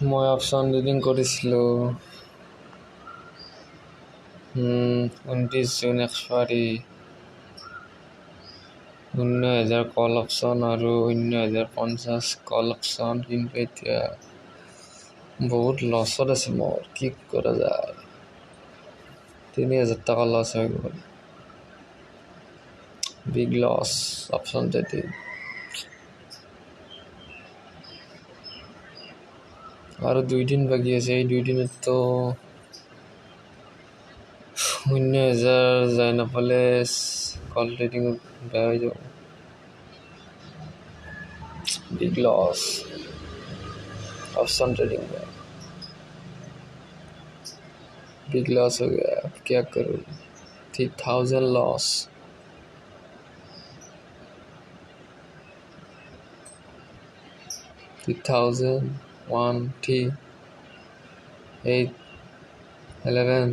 মই option reading কৰিছিলোঁ 29 June expiry 19,000 call option আৰু 19,050 কল অপশ্যন, কিন্তু এতিয়া বহুত লছত আছে। মোৰ কি কৰা যায়, 3,000 টকা লছ হৈ গ'ল। Big loss option trading. আৰু 2 দিন বাকী আছে, এই 2 দিনতো 0,000 যাই নাপালে কল ট্ৰেডিং বেয়া হৈ যাব। बिग लॉस ऑप्शन ट्रेडिंग में बिग लॉस हो गया। अब क्या करूँ? 3,000 loss. 3,000 1 3 8 11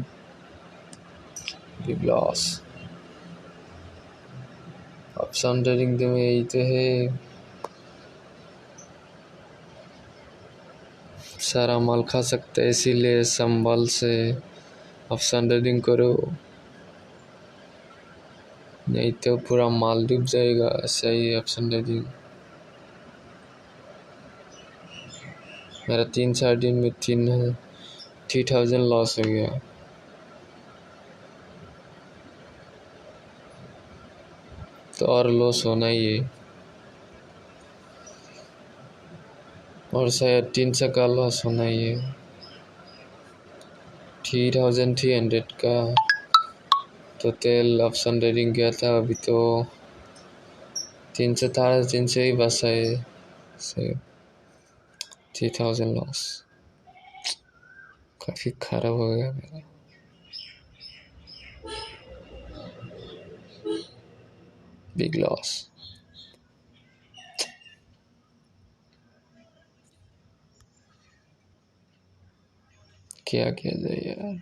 big loss. Option trading तो में यही तो है, सारा माल खा सकते हैं, इसीलिए संभल से ऑप्शन ट्रेडिंग करो, नहीं तो पूरा माल डूब जाएगा। सही ऑप्शन ट्रेडिंग। मेरा 3-4 दिन में 3,000 लॉस हो गया। तो और लॉस होना ही है, और शायद 300 का लॉस होना ही है। 3,300 का टोटल ऑप्शन ट्रेडिंग किया था, अभी तो 300 था, 300 ही बचा है। 3,000 लॉस, काफ़ी खराब हो गया मेरा। Big loss. क्या किया जाए यार।